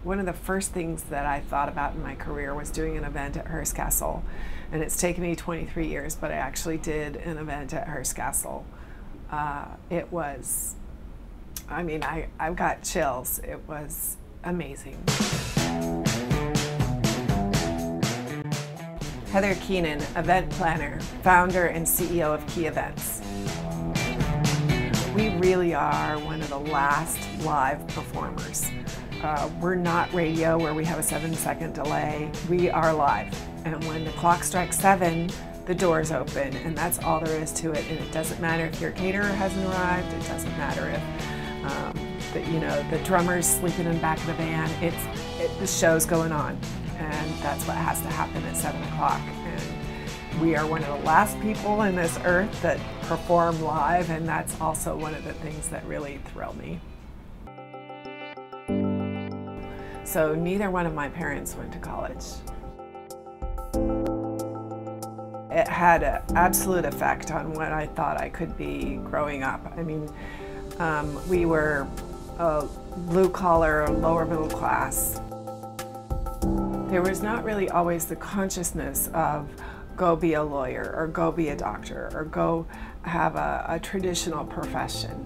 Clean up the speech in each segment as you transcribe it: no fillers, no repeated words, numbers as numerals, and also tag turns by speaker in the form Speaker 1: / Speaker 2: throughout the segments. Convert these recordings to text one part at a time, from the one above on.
Speaker 1: one of the first things that I thought about in my career was doing an event at Hearst Castle. And it's taken me 23 years, but I actually did an event at Hearst Castle. It was, I mean, I've got chills. It was amazing. Heather Keenan, event planner, founder and CEO of Key Events. We really are one of the last live performers. We're not radio where we have a 7-second delay. We are live. And when the clock strikes 7, the doors open, and that's all there is to it. And it doesn't matter if your caterer hasn't arrived. It doesn't matter if the drummer's sleeping in the back of the van. The show's going on, and that's what has to happen at 7 o'clock. And we are one of the last people in this earth that perform live, and that's also one of the things that really thrill me. So neither one of my parents went to college. It had an absolute effect on what I thought I could be growing up. I mean, we were blue collar, lower middle class. There was not really always the consciousness of go be a lawyer or go be a doctor or go have a traditional profession.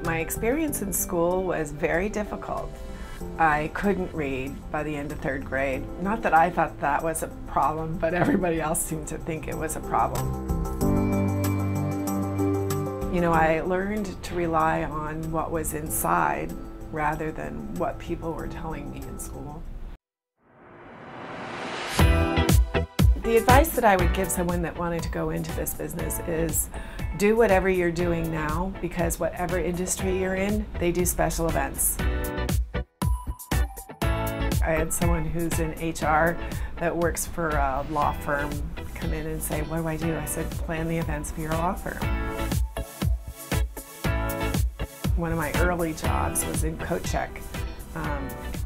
Speaker 1: My experience in school was very difficult. I couldn't read by the end of 3rd grade. Not that I thought that was a problem, but everybody else seemed to think it was a problem. You know, I learned to rely on what was inside rather than what people were telling me in school. The advice that I would give someone that wanted to go into this business is do whatever you're doing now, because whatever industry you're in, they do special events. I had someone who's in HR that works for a law firm come in and say, what do I do? I said, plan the events for your law firm. One of my early jobs was in coat check,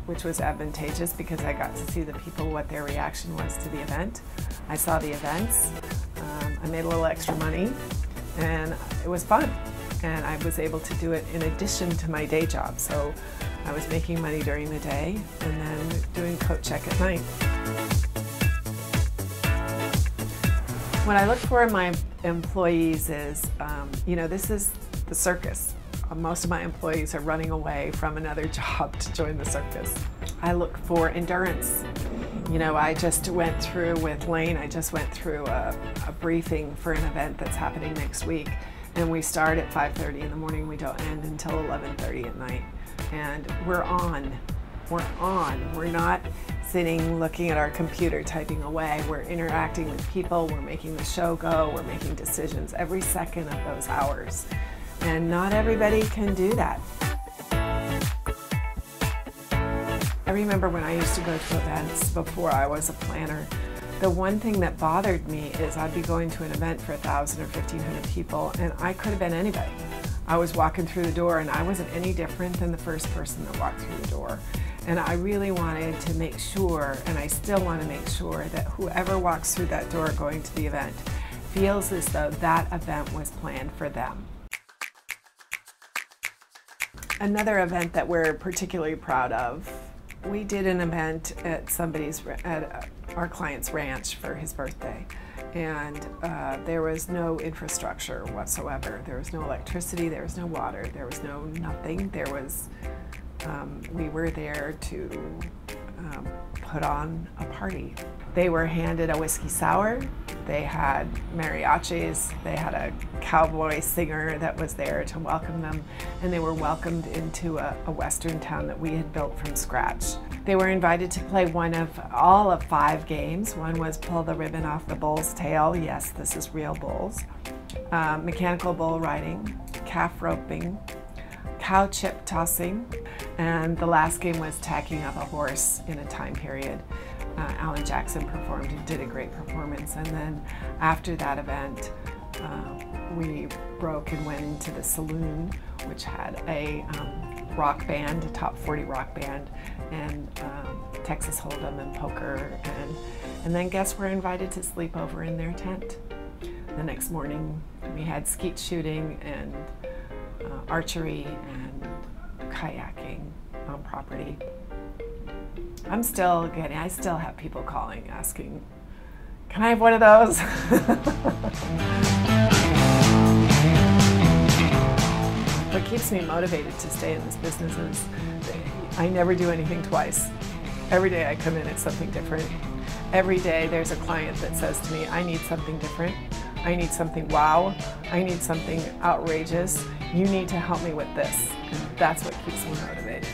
Speaker 1: which was advantageous because I got to see the people, what their reaction was to the event. I saw the events, I made a little extra money, and it was fun. And I was able to do it in addition to my day job. So I was making money during the day and then doing coat check at night. What I look for in my employees is, this is the circus. Most of my employees are running away from another job to join the circus. I look for endurance. You know, I just went through with Lane, I just went through a briefing for an event that's happening next week. And we start at 5:30 in the morning, we don't end until 11:30 at night. And we're on. We're not sitting looking at our computer typing away. We're interacting with people, we're making the show go, we're making decisions every second of those hours. And not everybody can do that. I remember when I used to go to events before I was a planner, the one thing that bothered me is I'd be going to an event for 1,000 or 1,500 people, and I could have been anybody. I was walking through the door and I wasn't any different than the first person that walked through the door. And I really wanted to make sure, and I still want to make sure, that whoever walks through that door going to the event feels as though that event was planned for them. Another event that we're particularly proud of, we did an event at our client's ranch for his birthday, and there was no infrastructure whatsoever. There was no electricity, there was no water, there was no nothing. There was, we were there to put on a party. They were handed a whiskey sour, they had mariachis, they had a cowboy singer that was there to welcome them, and they were welcomed into a western town that we had built from scratch. They were invited to play all of 5 games. One was pull the ribbon off the bull's tail. Yes, this is real bulls. Mechanical bull riding, calf roping, cow chip tossing, and the last game was tacking up a horse in a time period. Alan Jackson performed and did a great performance, and then after that event we broke and went into the saloon, which had a rock band, a top 40 rock band, and Texas Hold'em and poker, and then guests were invited to sleep over in their tent. The next morning we had skeet shooting and archery and kayaking on property. I still have people calling asking, can I have one of those? What keeps me motivated to stay in this business is I never do anything twice. Every day I come in, it's something different. Every day there's a client that says to me, I need something different. I need something wow. I need something outrageous. You need to help me with this. And that's what keeps me motivated.